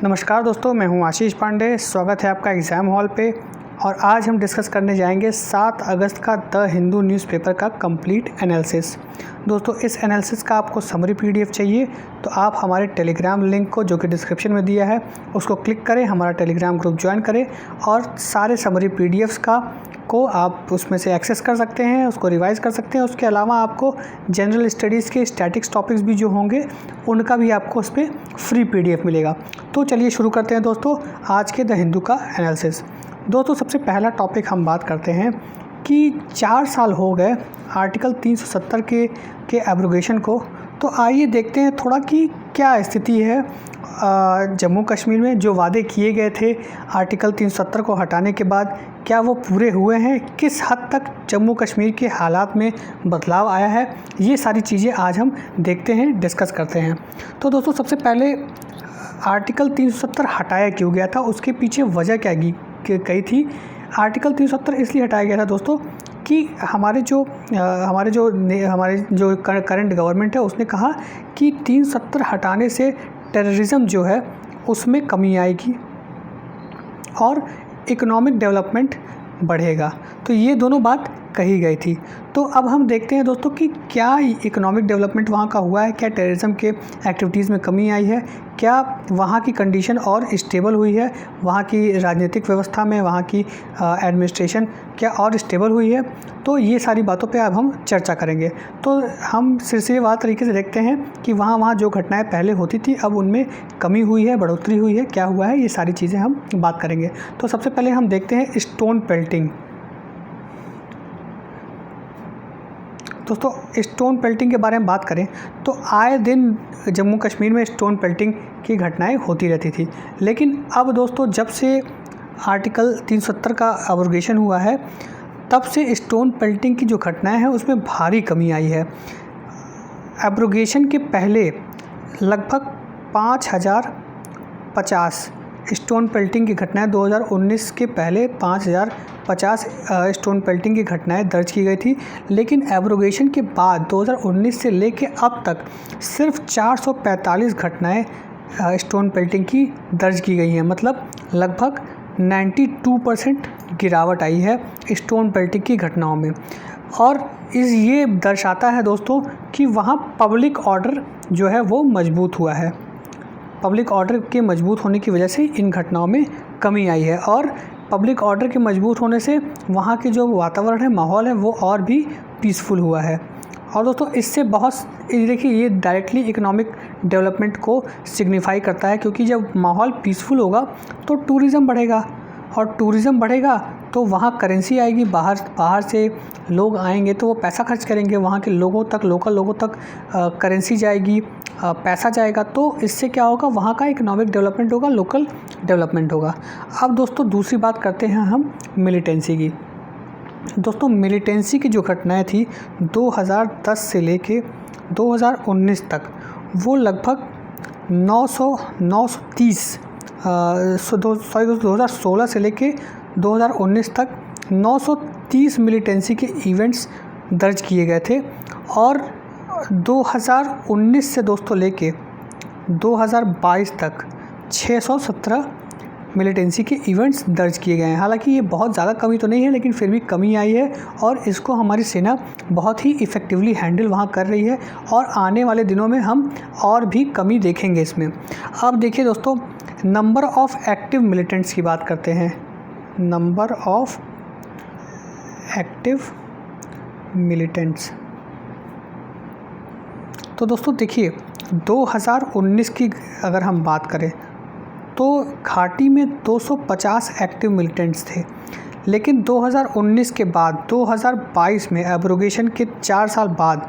नमस्कार दोस्तों, मैं हूं आशीष पांडे। स्वागत है आपका एग्ज़ाम हॉल पे। और आज हम डिस्कस करने जाएंगे 7 अगस्त का द हिंदू न्यूज़पेपर का कंप्लीट एनालिसिस। दोस्तों, इस एनालिसिस का आपको समरी पीडीएफ चाहिए तो आप हमारे टेलीग्राम लिंक को, जो कि डिस्क्रिप्शन में दिया है, उसको क्लिक करें, हमारा टेलीग्राम ग्रुप ज्वाइन करें और सारे समरी पीडीएफ्स को आप उसमें से एक्सेस कर सकते हैं, उसको रिवाइज कर सकते हैं। उसके अलावा आपको जनरल स्टडीज़ के स्टैटिक्स टॉपिक्स भी जो होंगे उनका भी आपको उस पर फ्री पीडीएफ मिलेगा। तो चलिए शुरू करते हैं दोस्तों आज के द हिंदू का एनालिसिस। दोस्तों, सबसे पहला टॉपिक हम बात करते हैं कि 4 साल हो गए आर्टिकल 370 के एब्रोगेशन को। तो आइए देखते हैं थोड़ा कि क्या स्थिति है जम्मू कश्मीर में। जो वादे किए गए थे आर्टिकल 370 को हटाने के बाद, क्या वो पूरे हुए हैं? किस हद तक जम्मू कश्मीर के हालात में बदलाव आया है? ये सारी चीज़ें आज हम देखते हैं, डिस्कस करते हैं। तो दोस्तों, सबसे पहले आर्टिकल 370 हटाया क्यों गया था, उसके पीछे वजह क्या कही थी। आर्टिकल 370 इसलिए हटाया गया था दोस्तों कि हमारे जो करंट गवर्नमेंट है उसने कहा कि 370 हटाने से टेररिज्म जो है उसमें कमी आएगी और इकोनॉमिक डेवलपमेंट बढ़ेगा। तो ये दोनों बात कही गई थी। तो अब हम देखते हैं दोस्तों कि क्या इकोनॉमिक डेवलपमेंट वहाँ का हुआ है, क्या टेररिज्म के एक्टिविटीज़ में कमी आई है, क्या वहाँ की कंडीशन और स्टेबल हुई है, वहाँ की राजनीतिक व्यवस्था में वहाँ की एडमिनिस्ट्रेशन क्या और स्टेबल हुई है। तो ये सारी बातों पे अब हम चर्चा करेंगे। तो हम सिलसिलेवार तरीके से देखते हैं कि वहाँ जो घटनाएं पहले होती थी अब उनमें कमी हुई है, बढ़ोतरी हुई है, क्या हुआ है, ये सारी चीज़ें हम बात करेंगे। तो सबसे पहले हम देखते हैं स्टोन पेल्टिंग। दोस्तों, स्टोन पेल्टिंग के बारे में बात करें तो आए दिन जम्मू कश्मीर में स्टोन पेल्टिंग की घटनाएं होती रहती थी। लेकिन अब दोस्तों, जब से आर्टिकल 370 का एब्रोगेशन हुआ है तब से स्टोन पेल्टिंग की जो घटनाएं हैं उसमें भारी कमी आई है। एब्रोगेशन के पहले लगभग 5050 स्टोन पेल्टिंग की घटनाएं, 2019 के पहले 5050 स्टोन पेल्टिंग की घटनाएं दर्ज की गई थी। लेकिन एब्रोगेशन के बाद 2019 से लेके अब तक सिर्फ 445 घटनाएं स्टोन पेल्टिंग की दर्ज की गई हैं। मतलब लगभग 92% गिरावट आई है स्टोन पेल्टिंग की घटनाओं में। और ये दर्शाता है दोस्तों कि वहाँ पब्लिक ऑर्डर जो है वो मजबूत हुआ है। पब्लिक ऑर्डर के मजबूत होने की वजह से इन घटनाओं में कमी आई है और पब्लिक ऑर्डर के मजबूत होने से वहाँ के जो वातावरण है, माहौल है, वो और भी पीसफुल हुआ है। और दोस्तों, इससे बहुत देखिए ये डायरेक्टली इकोनॉमिक डेवलपमेंट को सिग्निफाई करता है, क्योंकि जब माहौल पीसफुल होगा तो टूरिज़्म बढ़ेगा और टूरिज़्म बढ़ेगा तो वहाँ करेंसी आएगी, बाहर से लोग आएंगे तो वो पैसा खर्च करेंगे, वहाँ के लोगों तक, लोकल लोगों तक करेंसी जाएगी, पैसा जाएगा। तो इससे क्या होगा, वहाँ का इकोनॉमिक डेवलपमेंट होगा, लोकल डेवलपमेंट होगा। अब दोस्तों, दूसरी बात करते हैं हम मिलिटेंसी की। दोस्तों, मिलिटेंसी की जो घटनाएं थी 2010 से लेके 2019 तक, वो लगभग 930 2016 से लेके 2019 तक 930 मिलिटेंसी के इवेंट्स दर्ज किए गए थे। और 2019 से दोस्तों लेके 2022 तक 617 मिलिटेंसी के इवेंट्स दर्ज किए गए हैं। हालांकि ये बहुत ज़्यादा कमी तो नहीं है, लेकिन फिर भी कमी आई है और इसको हमारी सेना बहुत ही इफ़ेक्टिवली हैंडल वहाँ कर रही है। और आने वाले दिनों में हम और भी कमी देखेंगे इसमें। अब देखिए दोस्तों, नंबर ऑफ़ एक्टिव मिलिटेंट्स की बात करते हैं। नंबर ऑफ़ एक्टिव मिलिटेंट्स, तो दोस्तों देखिए 2019 की अगर हम बात करें तो घाटी में 250 एक्टिव मिलिटेंट्स थे। लेकिन 2019 के बाद 2022 में एब्रोगेशन के 3 साल बाद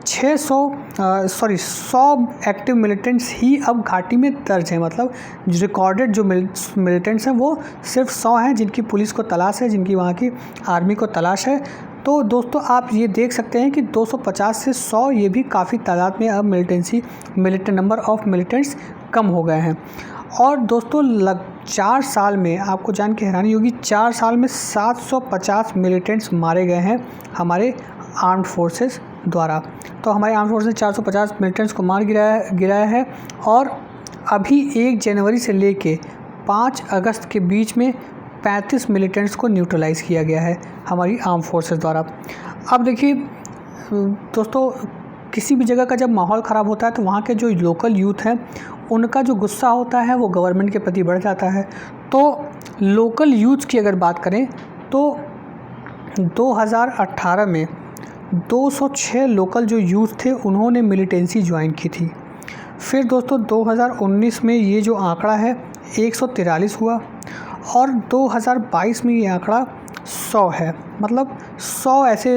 100 एक्टिव मिलिटेंट्स ही अब घाटी में दर्ज हैं। मतलब रिकॉर्डेड जो मिलिटेंट्स हैं वो सिर्फ 100 हैं, जिनकी पुलिस को तलाश है, जिनकी वहाँ की आर्मी को तलाश है। तो दोस्तों, आप ये देख सकते हैं कि 250 से 100 ये भी काफ़ी तादाद में अब नंबर ऑफ़ मिलिटेंट्स कम हो गए हैं। और दोस्तों, 4 साल में आपको जान के हैरानी होगी, 4 साल में 750 मिलिटेंट्स मारे गए हैं हमारे आर्म्ड फोर्सेस द्वारा। तो हमारे आर्म्ड फोर्सेस ने 450 मिलिटेंट्स को मार गिराया है और अभी 1 जनवरी से लेके 5 अगस्त के बीच में 35 मिलिटेंट्स को न्यूट्रलाइज़ किया गया है हमारी आर्म फोर्सेस द्वारा। अब देखिए दोस्तों, किसी भी जगह का जब माहौल ख़राब होता है तो वहाँ के जो लोकल यूथ हैं उनका जो गुस्सा होता है वो गवर्नमेंट के प्रति बढ़ जाता है। तो लोकल यूथ की अगर बात करें तो 2018 में 206 लोकल जो यूथ थे उन्होंने मिलिटेंसी ज्वाइन की थी। फिर दोस्तों 2019 में ये जो आंकड़ा है 143 हुआ और 2022 में ये आंकड़ा 100 है। मतलब 100 ऐसे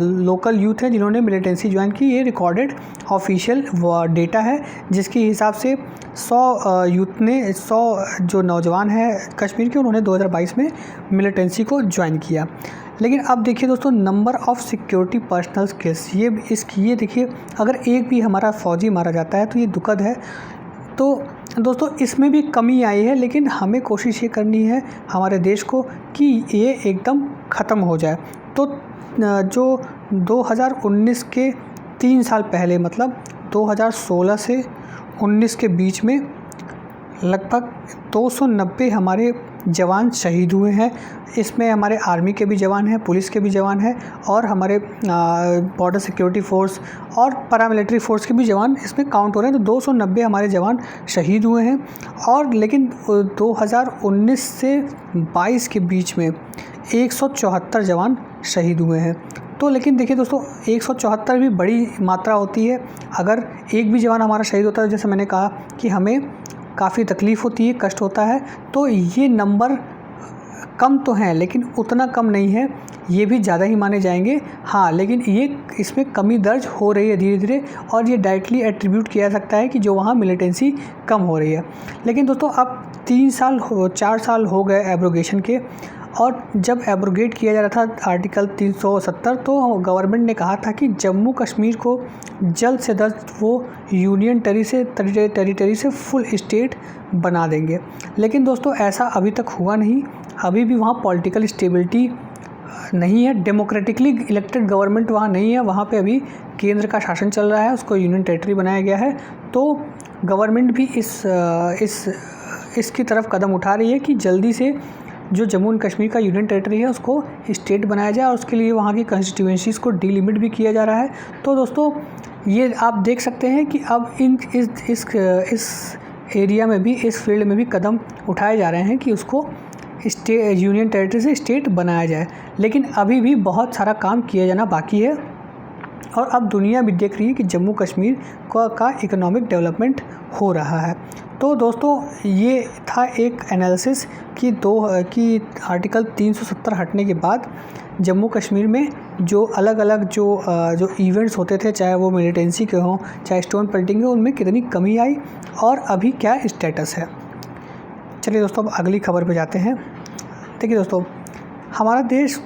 लोकल यूथ हैं जिन्होंने मिलिटेंसी ज्वाइन की। ये रिकॉर्डेड ऑफिशियल डेटा है जिसके हिसाब से 100 यूथ ने 100 जो नौजवान हैं कश्मीर के उन्होंने 2022 में मिलिटेंसी को ज्वाइन किया। लेकिन अब देखिए दोस्तों, number of security personnels case ये देखिए, अगर एक भी हमारा फ़ौजी मारा जाता है तो ये दुखद है। तो दोस्तों इसमें भी कमी आई है, लेकिन हमें कोशिश ये करनी है हमारे देश को कि ये एकदम ख़त्म हो जाए। तो जो 2019 के 3 साल पहले मतलब 2016 से 19 के बीच में लगभग 290 हमारे जवान शहीद हुए हैं। इसमें हमारे आर्मी के भी जवान हैं, पुलिस के भी जवान हैं और हमारे बॉर्डर सिक्योरिटी फ़ोर्स और पैरामिलिट्री फ़ोर्स के भी जवान इसमें काउंट हो रहे हैं। तो 290 हमारे जवान शहीद हुए हैं। और लेकिन 2019 से 22 के बीच में 174 जवान शहीद हुए हैं। तो लेकिन देखिए दोस्तों, 174 भी बड़ी मात्रा होती है। अगर एक भी जवान हमारा शहीद होता है, जैसे मैंने कहा कि हमें काफ़ी तकलीफ़ होती है, कष्ट होता है, तो ये नंबर कम तो हैं लेकिन उतना कम नहीं है, ये भी ज़्यादा ही माने जाएंगे। हाँ, लेकिन ये इसमें कमी दर्ज हो रही है धीरे धीरे और ये डायरेक्टली एट्रीब्यूट किया जा सकता है कि जो वहाँ मिलिटेंसी कम हो रही है। लेकिन दोस्तों अब 4 साल हो गए एब्रोगेशन के, और जब एब्रोगेट किया जा रहा था आर्टिकल 370 तो गवर्नमेंट ने कहा था कि जम्मू कश्मीर को जल्द से जल्द वो यूनियन टेरिटरी से फुल स्टेट बना देंगे। लेकिन दोस्तों ऐसा अभी तक हुआ नहीं। अभी भी वहाँ पॉलिटिकल स्टेबिलिटी नहीं है, डेमोक्रेटिकली इलेक्टेड गवर्नमेंट वहाँ नहीं है। वहाँ पे अभी केंद्र का शासन चल रहा है, उसको यूनियन टेरिटरी बनाया गया है। तो गवर्नमेंट भी इसकी तरफ कदम उठा रही है कि जल्दी से जो जम्मू एंड कश्मीर का यूनियन टेरिटरी है उसको स्टेट बनाया जाए और उसके लिए वहाँ की कंस्टिट्यूएंसीज़ को डिलिमिट भी किया जा रहा है। तो दोस्तों ये आप देख सकते हैं कि अब इस एरिया में भी, इस फील्ड में भी कदम उठाए जा रहे हैं कि उसको यूनियन टेरिटरी से स्टेट बनाया जाए। लेकिन अभी भी बहुत सारा काम किया जाना बाकी है और अब दुनिया भी देख रही है कि जम्मू कश्मीर का इकोनॉमिक डेवलपमेंट हो रहा है। तो दोस्तों ये था एक एनालिसिस कि आर्टिकल 370 हटने के बाद जम्मू कश्मीर में जो अलग अलग जो इवेंट्स होते थे, चाहे वो मिलिटेंसी के हों चाहे स्टोन पेल्टिंग हो, उनमें कितनी कमी आई और अभी क्या स्टेटस है। चलिए दोस्तों अब अगली खबर पे जाते हैं। देखिए दोस्तों, हमारा देश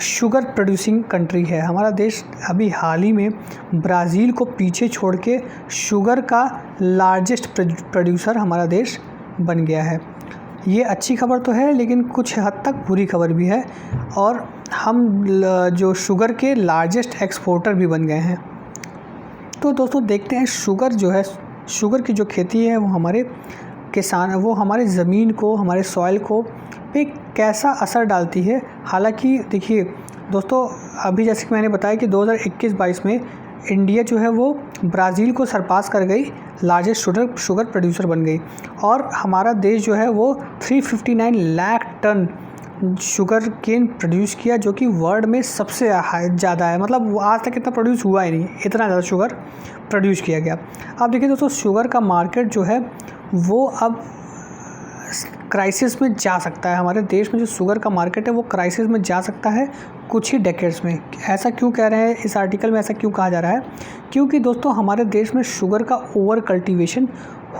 शुगर प्रोड्यूसिंग कंट्री है। हमारा देश अभी हाल ही में ब्राज़ील को पीछे छोड़ के शुगर का लार्जेस्ट प्रोड्यूसर हमारा देश बन गया है। ये अच्छी खबर तो है, लेकिन कुछ हद तक बुरी खबर भी है और हम जो शुगर के लार्जेस्ट एक्सपोर्टर भी बन गए हैं। तो दोस्तों देखते हैं शुगर की जो खेती है वो हमारे ज़मीन को, हमारे सॉइल को पे कैसा असर डालती है। हालांकि देखिए दोस्तों, अभी जैसे कि मैंने बताया कि 2021-22 में इंडिया जो है वो ब्राज़ील को सरपास कर गई, लार्जेस्ट शुगर प्रोड्यूसर बन गई और हमारा देश जो है वो 359 lakh ton sugar cane produce किया, जो कि वर्ल्ड में सबसे ज़्यादा है। मतलब आज तक इतना प्रोड्यूस हुआ ही नहीं, इतना ज़्यादा शुगर प्रोड्यूस किया गया। अब देखिए दोस्तों, शुगर का मार्केट जो है वो अब क्राइसिस में जा सकता है। हमारे देश में जो शुगर का मार्केट है वो क्राइसिस में जा सकता है कुछ ही डेकेड्स में। ऐसा क्यों कह रहे हैं, इस आर्टिकल में ऐसा क्यों कहा जा रहा है? क्योंकि दोस्तों हमारे देश में शुगर का ओवर कल्टीवेशन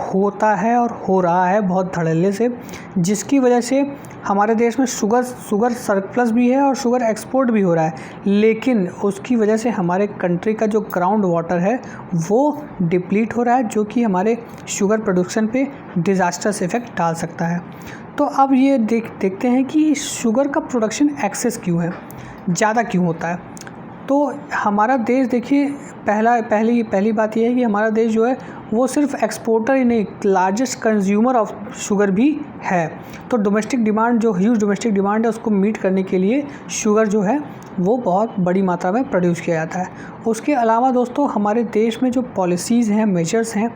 होता है और हो रहा है बहुत धड़ल्ले से, जिसकी वजह से हमारे देश में शुगर सरप्लस भी है और शुगर एक्सपोर्ट भी हो रहा है। लेकिन उसकी वजह से हमारे कंट्री का जो ग्राउंड वाटर है वो डिप्लीट हो रहा है, जो कि हमारे शुगर प्रोडक्शन पे डिज़ास्टर्स इफ़ेक्ट डाल सकता है। तो अब ये देखते हैं कि शुगर का प्रोडक्शन एक्सेस क्यों है, ज़्यादा क्यों होता है। तो हमारा देश देखिए, पहली बात यह है कि हमारा देश जो है वो सिर्फ एक्सपोर्टर ही नहीं, लार्जेस्ट कंज्यूमर ऑफ शुगर भी है। तो डोमेस्टिक डिमांड, जो ह्यूज डोमेस्टिक डिमांड है, उसको मीट करने के लिए शुगर जो है वो बहुत बड़ी मात्रा में प्रोड्यूस किया जाता है। उसके अलावा दोस्तों हमारे देश में जो पॉलिसीज़ हैं, मेजर्स हैं,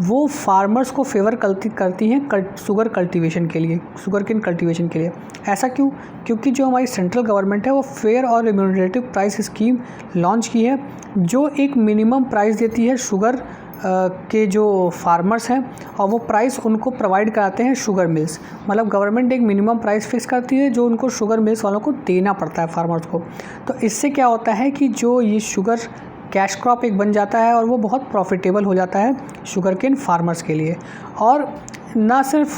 वो फार्मर्स को फेवर करती हैं शुगर कल्टीवेशन के लिए, शुगर केन कल्टीवेशन के लिए। ऐसा क्यों? क्योंकि जो हमारी सेंट्रल गवर्नमेंट है वो फेयर और रिम्यूनरेटिव प्राइस स्कीम लॉन्च की है, जो एक मिनिमम प्राइस देती है शुगर के जो फार्मर्स हैं, और वो प्राइस उनको प्रोवाइड कराते हैं शुगर मिल्स। मतलब गवर्नमेंट एक मिनिमम प्राइस फिक्स करती है जो उनको शुगर मिल्स वालों को देना पड़ता है, फार्मर्स को। तो इससे क्या होता है कि जो ये शुगर कैश क्रॉप एक बन जाता है और वो बहुत प्रॉफिटेबल हो जाता है शुगर केन फार्मर्स के लिए। और ना सिर्फ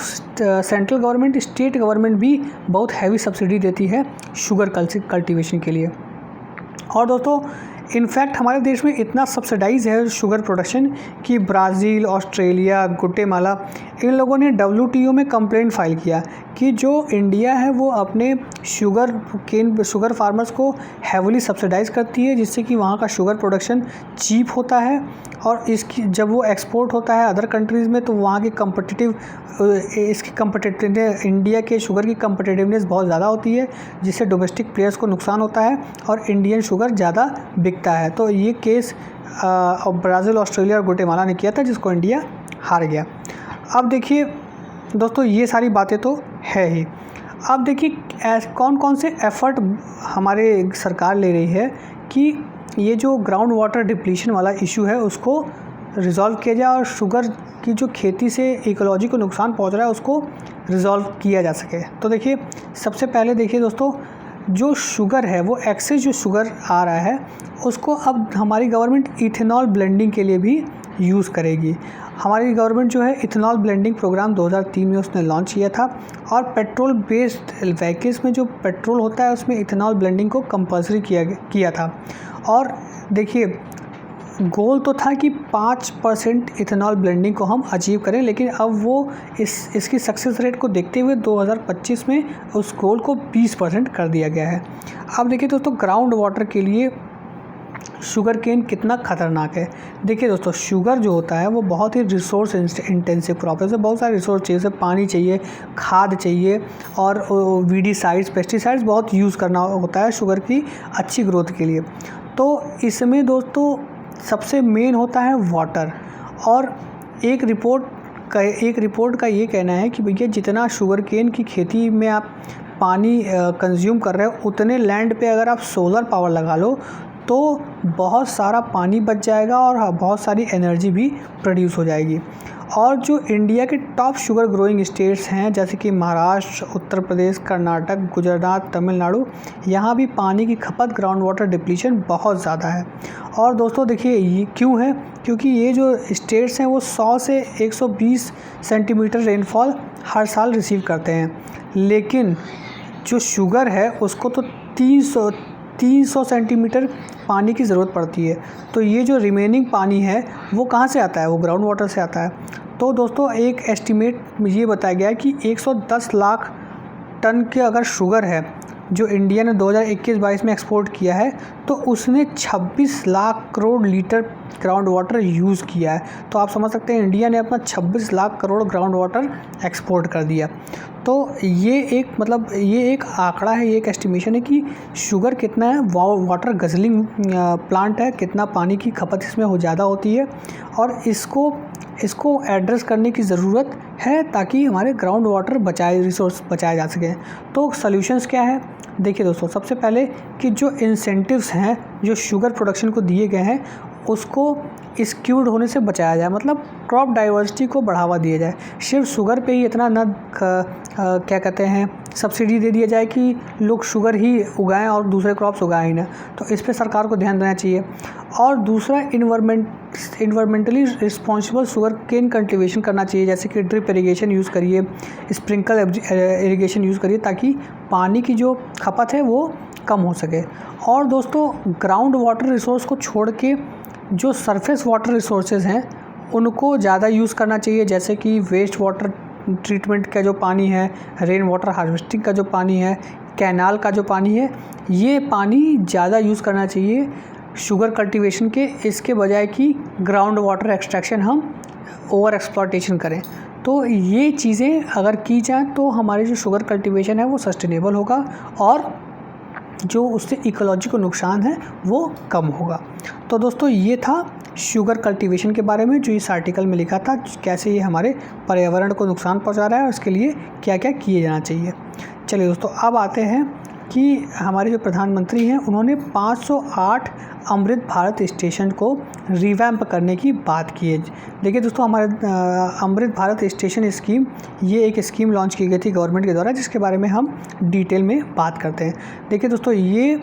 सेंट्रल गवर्नमेंट, स्टेट गवर्नमेंट भी बहुत हैवी सब्सिडी देती है शुगर कल्टीवेशन के लिए। और दोस्तों इनफैक्ट हमारे देश में इतना सब्सिडाइज है शुगर प्रोडक्शन कि ब्राज़ील, ऑस्ट्रेलिया, गुटेमाला, इन लोगों ने WTO में कंप्लेंट फाइल किया कि जो इंडिया है वो अपने शुगर फार्मर्स को हैवीली सब्सिडाइज करती है, जिससे कि वहाँ का शुगर प्रोडक्शन चीप होता है, और इसकी जब वो एक्सपोर्ट होता है अदर कंट्रीज़ में तो वहाँ की कंपटिटिवनेस, इंडिया के शुगर की कंपटिटिवनेस बहुत ज़्यादा होती है, जिससे डोमेस्टिक प्लेयर्स को नुकसान होता है और इंडियन शुगर ज़्यादा बिकता है। तो ये केस ब्राज़ील, ऑस्ट्रेलिया और गुटेमाला ने किया था, जिसको इंडिया हार गया। अब देखिए दोस्तों, ये सारी बातें तो है ही। अब देखिए कौन कौन से एफ़र्ट हमारे सरकार ले रही है कि ये जो ग्राउंड वाटर डिप्लीशन वाला इशू है उसको रिज़ॉल्व किया जाए और शुगर की जो खेती से इकोलॉजी को नुकसान पहुंच रहा है उसको रिज़ॉल्व किया जा सके। तो देखिए सबसे पहले देखिए दोस्तों, जो शुगर है वो एक्सेस जो शुगर आ रहा है उसको अब हमारी गवर्नमेंट इथेनॉल ब्लेंडिंग के लिए भी यूज़ करेगी। हमारी गवर्नमेंट जो है इथेनॉल ब्लेंडिंग प्रोग्राम 2003 में उसने लॉन्च किया था, और पेट्रोल बेस्ड व्हीकल्स में जो पेट्रोल होता है उसमें इथेनॉल ब्लेंडिंग को कंपल्सरी किया था। और देखिए गोल तो था कि 5% इथेनॉल ब्लेंडिंग को हम अचीव करें, लेकिन अब वो इसकी सक्सेस रेट को देखते हुए 2025 में उस गोल को 20% कर दिया गया है। अब देखिए दोस्तों, ग्राउंड वाटर के लिए शुगर केन कितना ख़तरनाक है। देखिए दोस्तों, शुगर जो होता है वो बहुत ही रिसोर्स इंटेंसिव क्रॉप है। उसे बहुत सारे रिसोर्स चाहिए, जैसे पानी चाहिए, खाद चाहिए, और वीडीसाइड्स, पेस्टिसाइड्स बहुत यूज़ करना होता है शुगर की अच्छी ग्रोथ के लिए। तो इसमें दोस्तों सबसे मेन होता है वाटर। और एक रिपोर्ट का ये कहना है कि भैया जितना शुगर केन की खेती में आप पानी कंज्यूम कर रहे हो, उतने लैंड पे अगर आप सोलर पावर लगा लो तो बहुत सारा पानी बच जाएगा और बहुत सारी एनर्जी भी प्रोड्यूस हो जाएगी। और जो इंडिया के टॉप शुगर ग्रोइंग स्टेट्स हैं, जैसे कि महाराष्ट्र, उत्तर प्रदेश, कर्नाटक, गुजरात, तमिलनाडु, यहाँ भी पानी की खपत, ग्राउंड वाटर डिप्लीशन बहुत ज़्यादा है। और दोस्तों देखिए ये क्यों है? क्योंकि ये जो स्टेट्स हैं वो 100 से 120 सेंटीमीटर रेनफॉल हर साल रिसीव करते हैं, लेकिन जो शुगर है उसको तो 300 सेंटीमीटर पानी की ज़रूरत पड़ती है। तो ये जो रिमेनिंग पानी है वो कहाँ से आता है? वो ग्राउंड वाटर से आता है। तो दोस्तों एक एस्टीमेट ये बताया गया है कि 110 लाख टन के अगर शुगर है जो इंडिया ने 2021-22 में एक्सपोर्ट किया है, तो उसने 26 lakh crore litre ground water use किया है। तो आप समझ सकते हैं इंडिया ने अपना 26 lakh crore ground water export कर दिया। तो ये एक आंकड़ा है, ये एक एस्टिमेशन है कि शुगर कितना है, वाटर गजलिंग प्लांट है, कितना पानी की खपत इसमें हो ज़्यादा होती है, और इसको एड्रेस करने की ज़रूरत है ताकि हमारे ग्राउंड वाटर रिसोर्स बचाए जा सकें। तो सॉल्यूशंस क्या है? देखिए दोस्तों, सबसे पहले कि जो इंसेंटिव्स हैं जो शुगर प्रोडक्शन को दिए गए हैं उसको स्क्यूड होने से बचाया जाए, मतलब क्रॉप डाइवर्सिटी को बढ़ावा दिया जाए। सिर्फ शुगर पे ही इतना क्या कहते हैं सब्सिडी दे दिया जाए कि लोग शुगर ही उगाएं और दूसरे क्रॉप्स उगाएं ही ना। तो इस पे सरकार को ध्यान देना चाहिए। और दूसरा, environmentally responsible sugar cane cultivation करना चाहिए, जैसे कि ड्रिप इरिगेशन यूज़ करिए, स्प्रिंकल इरिगेशन यूज़ करिए, ताकि पानी की जो खपत है वो कम हो सके। और दोस्तों ग्राउंड वाटर रिसोर्स को छोड़ के जो सरफेस वाटर रिसोर्सेज हैं उनको ज़्यादा यूज़ करना चाहिए, जैसे कि वेस्ट वाटर ट्रीटमेंट का जो पानी है, रेन वाटर हार्वेस्टिंग का जो पानी है, कैनाल का जो पानी है, ये पानी ज़्यादा यूज़ करना चाहिए शुगर कल्टीवेशन के, इसके बजाय कि ग्राउंड वाटर एक्सट्रैक्शन हम ओवर एक्सप्लॉयटेशन करें। तो ये चीज़ें अगर की जाए तो हमारी जो शुगर कल्टीवेशन है वो सस्टेनेबल होगा और जो उससे इकोलॉजी को नुकसान है वो कम होगा। तो दोस्तों ये था शुगर कल्टीवेशन के बारे में जो इस आर्टिकल में लिखा था, कैसे ये हमारे पर्यावरण को नुकसान पहुंचा रहा है और इसके लिए क्या क्या किए जाना चाहिए। चलिए दोस्तों, अब आते हैं कि हमारे जो प्रधानमंत्री हैं उन्होंने 508 अमृत भारत स्टेशन को रिवैम्प करने की बात की है। देखिए दोस्तों, हमारे अमृत भारत स्टेशन स्कीम, ये एक स्कीम लॉन्च की गई थी गवर्नमेंट के द्वारा, जिसके बारे में हम डिटेल में बात करते हैं। देखिए दोस्तों, ये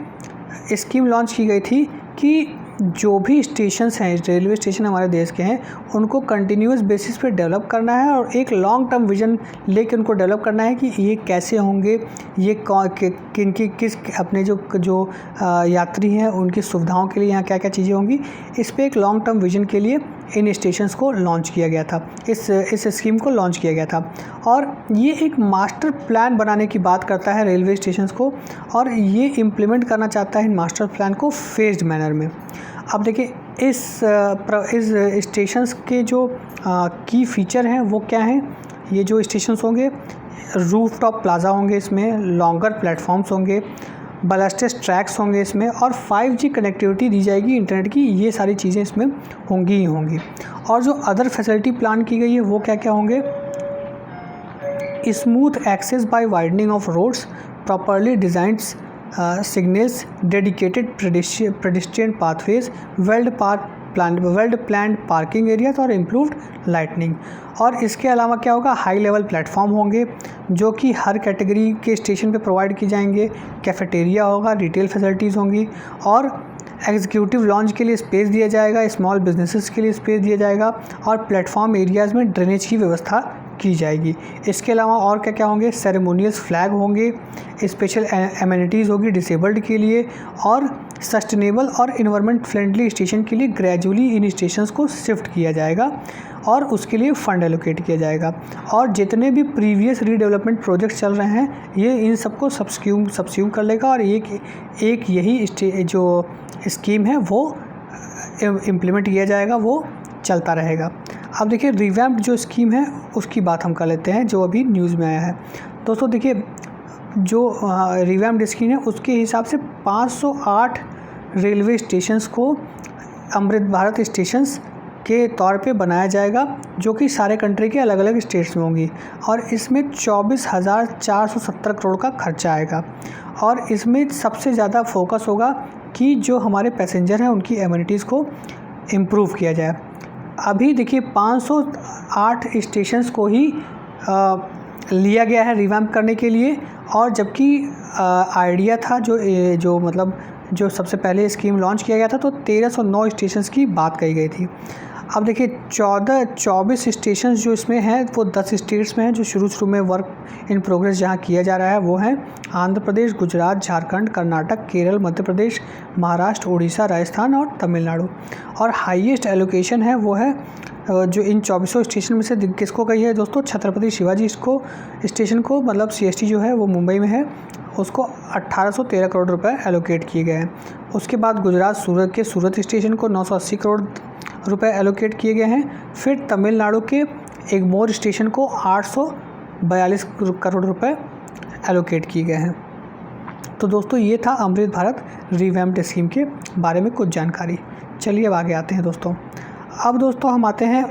स्कीम लॉन्च की गई थी कि जो भी स्टेशंस हैं, रेलवे स्टेशन हमारे देश के हैं, उनको कंटिन्यूस बेसिस पे डेवलप करना है और एक लॉन्ग टर्म विज़न लेके उनको डेवलप करना है कि ये कैसे होंगे, ये किस अपने जो यात्री हैं उनकी सुविधाओं के लिए यहाँ क्या क्या चीज़ें होंगी। इस पे एक लॉन्ग टर्म विज़न के लिए इन स्टेशंस को लॉन्च किया गया था, इस स्कीम को लॉन्च किया गया था। और ये एक मास्टर प्लान बनाने की बात करता है रेलवे स्टेशंस को, और ये इम्प्लीमेंट करना चाहता है इन मास्टर प्लान को फेज्ड मैनर में। अब देखिए इस स्टेशंस के जो की फ़ीचर हैं वो क्या हैं। ये जो स्टेशंस होंगे, रूफटॉप प्लाजा होंगे, इसमें लॉन्गर प्लेटफॉर्म्स होंगे, बलास्टेड ट्रैक्स होंगे इसमें, और 5G कनेक्टिविटी दी जाएगी इंटरनेट की। ये सारी चीज़ें इसमें होंगी ही होंगी। और जो अदर फैसिलिटी प्लान की गई है वो क्या क्या होंगे। Smooth access by widening of roads, properly designed signals, dedicated pedestrian pathways, well planned parking areas और इम्प्रूव्ड लाइटनिंग। और इसके अलावा क्या होगा, हाई लेवल प्लेटफॉर्म होंगे जो कि हर कैटेगरी के स्टेशन पे प्रोवाइड किए जाएंगे, कैफेटेरिया होगा, रिटेल फैसिलिटीज़ होंगी, और एग्जीक्यूटिव लॉन्च के लिए स्पेस दिया जाएगा, स्मॉल बिजनेसेस के लिए स्पेस दिया जाएगा, और प्लेटफॉर्म एरियाज़ में ड्रेनेज की व्यवस्था की जाएगी। इसके अलावा और क्या क्या होंगे, सेरेमोनियल्स फ्लैग होंगे, स्पेशल एमेनिटीज़ होगी डिसेबल्ड के लिए, और सस्टेनेबल और इन्वायरमेंट फ्रेंडली स्टेशन के लिए ग्रेजुअली इन स्टेशंस को शिफ्ट किया जाएगा और उसके लिए फ़ंड एलोकेट किया जाएगा। और जितने भी प्रीवियस रीडेवलपमेंट प्रोजेक्ट्स चल रहे हैं ये इन सबको सब्स्यूम कर लेगा, और एक यही जो स्कीम है वो इम्प्लीमेंट किया जाएगा, वो चलता रहेगा। अब देखिए रिवैम्प्ड जो स्कीम है उसकी बात हम कर लेते हैं जो अभी न्यूज़ में आया है। दोस्तों देखिए, जो रिवैम्प्ड स्कीम है उसके हिसाब से 508 रेलवे स्टेशंस को अमृत भारत स्टेशंस के तौर पे बनाया जाएगा, जो कि सारे कंट्री के अलग अलग स्टेट्स में होंगी, और इसमें 24,470 करोड़ का खर्चा आएगा। और इसमें सबसे ज़्यादा फोकस होगा कि जो हमारे पैसेंजर हैं उनकी एमिनिटीज़ को इम्प्रूव किया जाए। अभी देखिए 508 स्टेशंस को ही लिया गया है रिवैम्प करने के लिए, और जबकि आइडिया था जो सबसे पहले स्कीम लॉन्च किया गया था तो 1309 स्टेशंस की बात कही गई थी। अब देखिए 24 स्टेशंस जो इसमें हैं वो 10 स्टेट्स में हैं, जो शुरू में वर्क इन प्रोग्रेस जहां किया जा रहा है वो हैं आंध्र प्रदेश, गुजरात, झारखंड, कर्नाटक, केरल, मध्य प्रदेश, महाराष्ट्र, उड़ीसा, राजस्थान और तमिलनाडु। और हाईएस्ट एलोकेशन है वो है जो इन 24 स्टेशन में से किसको गई है दोस्तों, छत्रपति शिवाजी स्टेशन को, मतलब CST जो है वो मुंबई में है, उसको 1813 करोड़ रुपए एलोकेट किए गए हैं। उसके बाद गुजरात सूरत स्टेशन को 980 करोड़ रुपए एलोकेट किए गए हैं। फिर तमिलनाडु के एगमोर स्टेशन को 842 करोड़ रुपए एलोकेट किए गए हैं। तो दोस्तों ये था अमृत भारत रिवैम्प्ड स्कीम के बारे में कुछ जानकारी। चलिए अब आगे आते हैं दोस्तों। अब दोस्तों हम आते हैं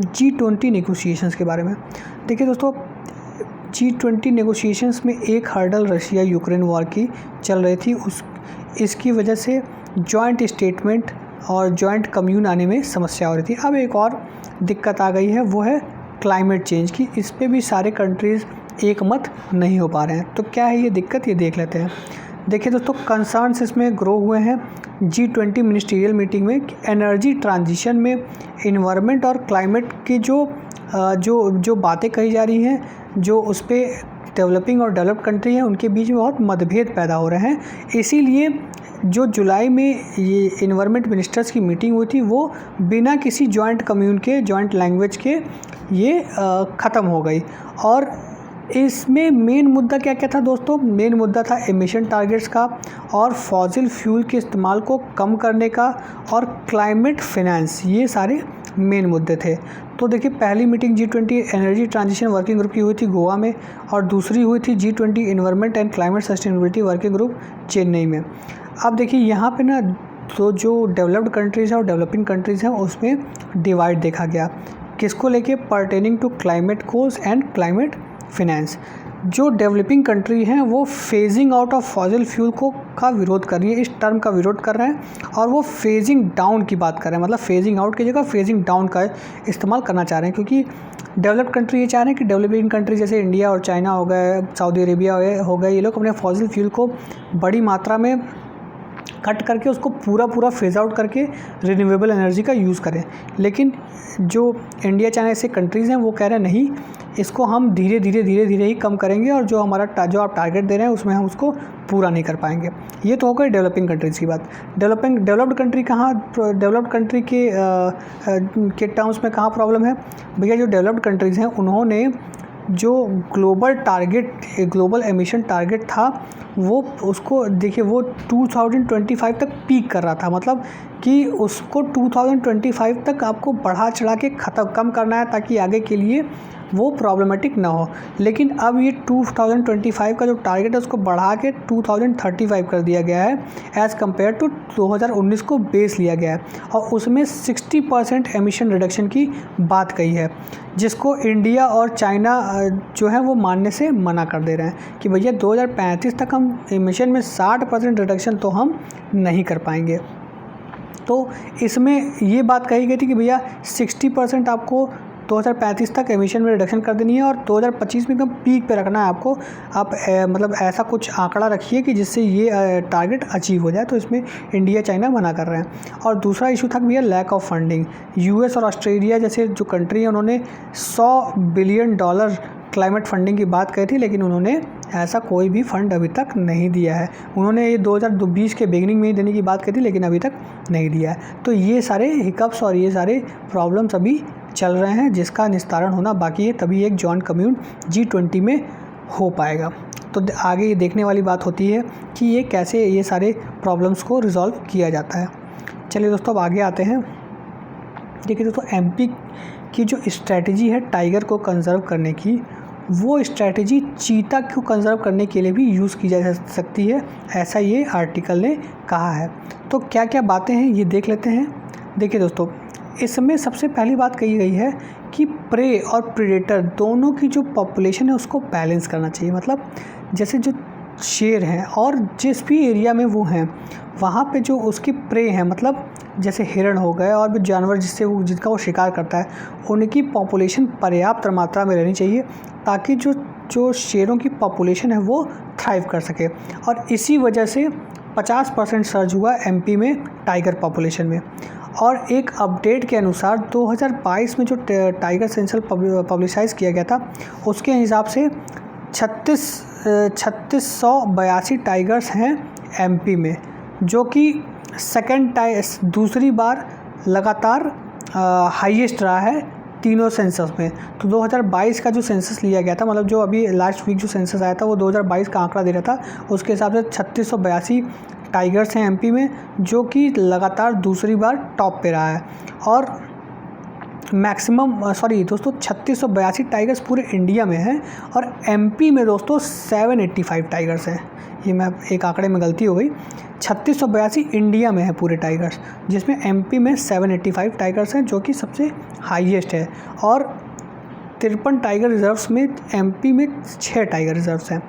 G20 नेगोशिएशंस के बारे में। देखिए दोस्तों, G20 नेगोशिएशंस में एक हर्डल रशिया यूक्रेन वॉर की चल रही थी, इसकी वजह से जॉइंट स्टेटमेंट और जॉइंट कम्यून आने में समस्या हो रही थी। अब एक और दिक्कत आ गई है, वो है क्लाइमेट चेंज की। इस पे भी सारे कंट्रीज़ एक मत नहीं हो पा रहे हैं। तो क्या है ये दिक्कत, ये देख लेते हैं। देखिए दोस्तों, कंसर्न्स इसमें ग्रो हुए हैं G20 मिनिस्ट्रियल मीटिंग में कि एनर्जी ट्रांजिशन में इन्वायरमेंट और क्लाइमेट की जो बातें कही जा रही हैं, जो उस पर डेवलपिंग और डेवलप्ड कंट्री हैं उनके बीच में बहुत मतभेद पैदा हो रहे हैं। इसीलिए जो जुलाई में ये इन्वायरमेंट मिनिस्टर्स की मीटिंग हुई थी वो बिना किसी जॉइंट कम्यून के, जॉइंट लैंग्वेज के ये ख़त्म हो गई। और इसमें मेन मुद्दा क्या क्या था दोस्तों, मेन मुद्दा था एमिशन टारगेट्स का और फॉसिल फ्यूल के इस्तेमाल को कम करने का और क्लाइमेट फिनेंस, ये सारे मेन मुद्दे थे। तो देखिए पहली meeting G20 energy transition working group की हुई थी गोवा में, और दूसरी हुई थी G20 environment and climate sustainability working group Chennai में। अब देखिए यहाँ पे ना तो जो डेवलप्ड कंट्रीज़ हैं और डेवलपिंग कंट्रीज़ हैं उसमें डिवाइड देखा गया, किसको लेके, pertaining to climate goals and climate finance. जो डेवलपिंग कंट्री हैं वो phasing out of fossil fuel का विरोध कर रही है, इस टर्म का विरोध कर रहे हैं, और वो फेजिंग डाउन की बात कर रहे हैं, मतलब फेजिंग आउट की जगह फेजिंग डाउन का इस्तेमाल करना चाह रहे हैं, क्योंकि डेवलप्ड कंट्री ये चाह रहे हैं कि डेवलपिंग कंट्री जैसे इंडिया और चाइना हो गए, सऊदी अरेबिया हो गए, ये लोग अपने फॉसिल फ्यूल को बड़ी मात्रा में कट करके उसको पूरा फेज आउट करके रिन्यूएबल एनर्जी का यूज़ करें। लेकिन जो इंडिया चाइना ऐसे कंट्रीज़ हैं वो कह रहे हैं नहीं, इसको हम धीरे धीरे ही कम करेंगे, और जो जो आप टारगेट दे रहे हैं उसमें हम उसको पूरा नहीं कर पाएंगे। ये तो हो गई डेवलपिंग कंट्रीज़ की बात। डेवलप्ड कंट्री कहाँ, डेवलप्ड कंट्री के टर्म्स में कहाँ प्रॉब्लम है भैया? जो डेवलप्ड कंट्रीज़ हैं उन्होंने जो ग्लोबल एमिशन टारगेट था वो उसको देखिए वो 2025 तक पीक कर रहा था, मतलब कि उसको 2025 तक आपको बढ़ा चढ़ा के कम करना है ताकि आगे के लिए वो प्रॉब्लमेटिक ना हो। लेकिन अब ये 2025 का जो टारगेट है उसको बढ़ा के 2035 कर दिया गया है, एज़ कम्पेयर टू 2019 को बेस लिया गया है, और उसमें 60% एमिशन रिडक्शन की बात कही है, जिसको इंडिया और चाइना जो है वो मानने से मना कर दे रहे हैं कि भैया 2035 तक हम एमिशन में 60% रिडक्शन तो हम नहीं कर पाएंगे। तो इसमें ये बात कही गई थी कि भैया 60% आपको 2035 तक एमिशन में रिडक्शन कर देनी है, और 2025 में एकदम पीक पे रखना है आपको। आप मतलब ऐसा कुछ आंकड़ा रखिए कि जिससे ये टारगेट अचीव हो जाए। तो इसमें इंडिया चाइना मना कर रहे हैं। और दूसरा इशू था भैया लैक ऑफ फंडिंग। यूएस और ऑस्ट्रेलिया जैसे जो कंट्री है उन्होंने $100 बिलियन क्लाइमेट फंडिंग की बात कही थी, लेकिन उन्होंने ऐसा कोई भी फंड अभी तक नहीं दिया है। उन्होंने ये 2020 के बिगिनिंग में ही देने की बात कही थी, लेकिन अभी तक नहीं दिया है। तो ये सारे हिकअप्स और ये सारे प्रॉब्लम्स अभी चल रहे हैं, जिसका निस्तारण होना बाकी है, तभी एक जॉइंट कम्युन G20 में हो पाएगा। तो आगे ये देखने वाली बात होती है कि ये कैसे ये सारे प्रॉब्लम्स को रिजॉल्व किया जाता है। चलिए दोस्तों अब आगे आते हैं। देखिए दोस्तों MP की जो स्ट्रैटेजी है टाइगर को कंजर्व करने की, वो स्ट्रैटेजी चीता को कंजर्व करने के लिए भी यूज़ की जा सकती है, ऐसा ये आर्टिकल ने कहा है। तो क्या क्या बातें हैं ये देख लेते हैं। देखिए दोस्तों इसमें सबसे पहली बात कही गई है कि प्रे और प्रेडेटर दोनों की जो पॉपुलेशन है उसको बैलेंस करना चाहिए। मतलब जैसे जो शेर हैं और जिस भी एरिया में वो हैं वहाँ पे जो उसके प्रे हैं, मतलब जैसे हिरण हो गए और भी जानवर जिनका वो शिकार करता है, उनकी पॉपुलेशन पर्याप्त मात्रा में रहनी चाहिए ताकि जो शेरों की पॉपुलेशन है वो थ्राइव कर सके। और इसी वजह से 50% सर्ज हुआ MP में टाइगर पॉपुलेशन में। और एक अपडेट के अनुसार 2022 में जो टाइगर सेंसस पब्लिसाइज़ किया गया था उसके हिसाब से 3682 टाइगर्स हैं MP में, जो कि दूसरी बार लगातार हाईएस्ट रहा है तीनों सेंसस में। तो 2022 का जो सेंसस लिया गया था, मतलब जो अभी लास्ट वीक जो सेंसस आया था वो 2022 का आंकड़ा दे रहा था, उसके हिसाब से 3682 टाइगर्स हैं MP में, जो कि लगातार दूसरी बार टॉप पे रहा है। और दोस्तों 3682 टाइगर्स पूरे इंडिया में हैं, और MP में दोस्तों 785 टाइगर्स हैं। ये मैं एक आंकड़े में गलती हो गई, 3682 इंडिया में है पूरे टाइगर्स, जिसमें MP में 785 टाइगर्स हैं, जो कि सबसे हाईएस्ट है। और 53 टाइगर रिजर्व्स में MP में 6 टाइगर रिजर्व्स हैं।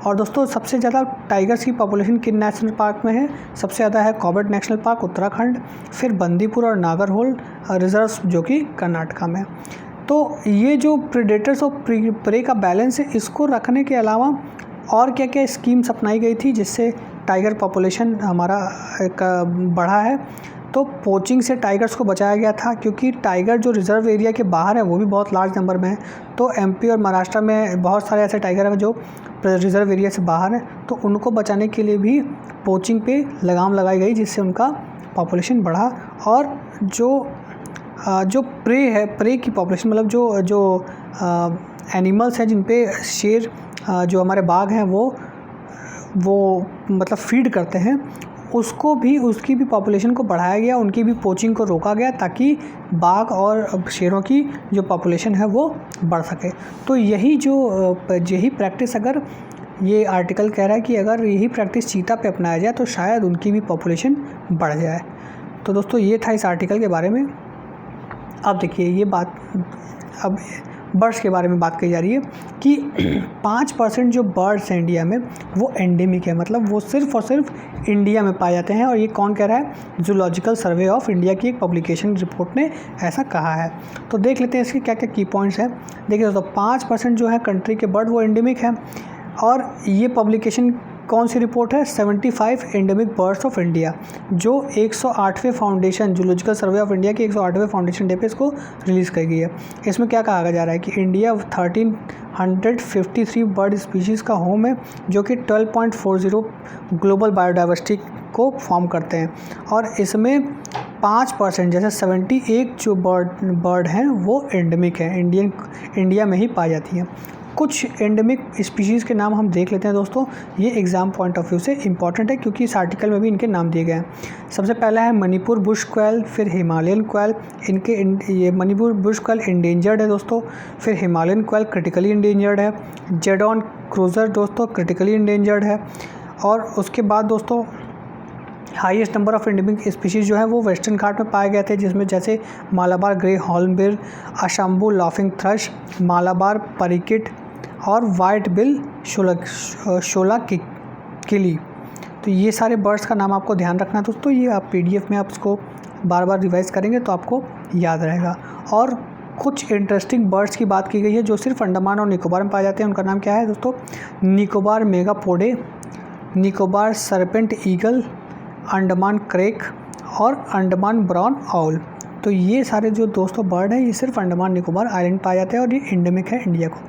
और दोस्तों सबसे ज़्यादा टाइगर्स की पॉपुलेशन किन नेशनल पार्क में है? सबसे ज़्यादा है कॉर्बेट नेशनल पार्क उत्तराखंड, फिर बंदीपुर और नागरहोल रिजर्व्स जो कि कर्नाटका में। तो ये जो प्रेडेटर्स और प्रे का बैलेंस है, इसको रखने के अलावा और क्या क्या स्कीम्स अपनाई गई थी जिससे टाइगर पॉपुलेशन हमारा बढ़ा है? तो पोचिंग से टाइगर्स को बचाया गया था, क्योंकि टाइगर जो रिज़र्व एरिया के बाहर है वो भी बहुत लार्ज नंबर में है। तो MP और महाराष्ट्र में बहुत सारे ऐसे टाइगर हैं जो रिज़र्व एरिया से बाहर हैं, तो उनको बचाने के लिए भी पोचिंग पे लगाम लगाई गई, जिससे उनका पॉपुलेशन बढ़ा। और जो प्रे की पॉपुलेशन, मतलब जो एनिमल्स हैं जिन पे शेर जो हमारे बाघ हैं वो वो मतलब फीड करते हैं, उसकी भी पॉपुलेशन को बढ़ाया गया, उनकी भी पोचिंग को रोका गया ताकि बाघ और शेरों की जो पॉपुलेशन है वो बढ़ सके। तो यही प्रैक्टिस, अगर ये आर्टिकल कह रहा है कि अगर यही प्रैक्टिस चीता पे अपनाया जाए तो शायद उनकी भी पॉपुलेशन बढ़ जाए। तो दोस्तों ये था इस आर्टिकल के बारे में। अब देखिए ये बात, अब बर्ड्स के बारे में बात की जा रही है कि 5% जो बर्ड्स हैं इंडिया में वो एंडेमिक है, मतलब वो सिर्फ़ और सिर्फ इंडिया में पाए जाते हैं। और ये कौन कह रहा है? जूलॉजिकल सर्वे ऑफ इंडिया की एक पब्लिकेशन रिपोर्ट ने ऐसा कहा है। तो देख लेते हैं इसके क्या क्या की पॉइंट्स हैं। देखिए दोस्तों, 5% जो है कंट्री के बर्ड वो एंडेमिक है। और ये पब्लिकेशन कौन सी रिपोर्ट है? 75 एंडेमिक बर्ड्स ऑफ इंडिया, जो 108वें foundation, zoological survey of India के 108वें फाउंडेशन डे पे इसको रिलीज़ की गई है। इसमें क्या कहा जा रहा है कि इंडिया 1353 बर्ड स्पीशीज़ का होम है, जो कि 12.40 ग्लोबल बायोडाइवर्सिटी को फॉर्म करते हैं। और इसमें 5% जैसे 78 जो बर्ड हैं वो एंडेमिक है, इंडिया में ही पाई जाती हैं। कुछ एंडेमिक स्पीशीज़ के नाम हम देख लेते हैं दोस्तों। ये एग्ज़ाम पॉइंट ऑफ व्यू से इंपॉर्टेंट है क्योंकि इस आर्टिकल में भी इनके नाम दिए गए हैं। सबसे पहला है मणिपुर बुश क्वेल, फिर हिमालयन क्वेल। ये मणिपुर बुश क्वेल इंडेंजर्ड है दोस्तों। फिर हिमालयन क्वेल क्रिटिकली इंडेंजर्ड है। जेडॉन क्रूजर दोस्तों क्रिटिकली इंडेंजर्ड है। और उसके बाद दोस्तों highest number of endemic species जो है वो वेस्टर्न घाट में पाए गए थे, जिसमें जैसे Malabar grey hornbill, Ashambu laughing thrush, Malabar parakeet और वाइट बिल शोला किली। तो ये सारे बर्ड्स का नाम आपको ध्यान रखना है दोस्तों। ये आप PDF में आप इसको बार बार रिवाइज़ करेंगे तो आपको याद रहेगा। और कुछ इंटरेस्टिंग बर्ड्स की बात की गई है जो सिर्फ अंडमान और निकोबार में पाए जाते हैं। उनका नाम क्या है दोस्तों? Nicobar megapode, Nicobar serpent eagle, Andaman crake और अंडमान ब्राउन आउल। तो ये सारे जो दोस्तों बर्ड हैं ये सिर्फ अंडमान निकोबार आइलैंड पाए जाते हैं और ये एंडेमिक है इंडिया को।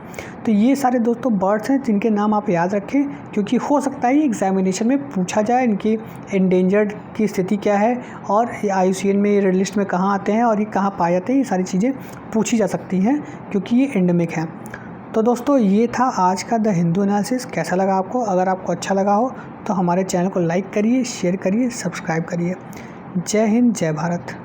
तो ये सारे दोस्तों बर्ड्स हैं जिनके नाम आप याद रखें, क्योंकि हो सकता है ये एग्जामिनेशन में पूछा जाए इनकी एंडेंजर्ड की स्थिति क्या है और IUCN में ये रेड लिस्ट में कहाँ आते हैं और ये कहाँ पाए जाते हैं। ये सारी चीज़ें पूछी जा सकती हैं क्योंकि ये एंडेमिक हैं। तो दोस्तों ये था आज का द हिंदू एनालिसिस। कैसा लगा आपको? अगर आपको अच्छा लगा हो तो हमारे चैनल को लाइक करिए, शेयर करिए, सब्सक्राइब करिए। जय हिंद, जय भारत।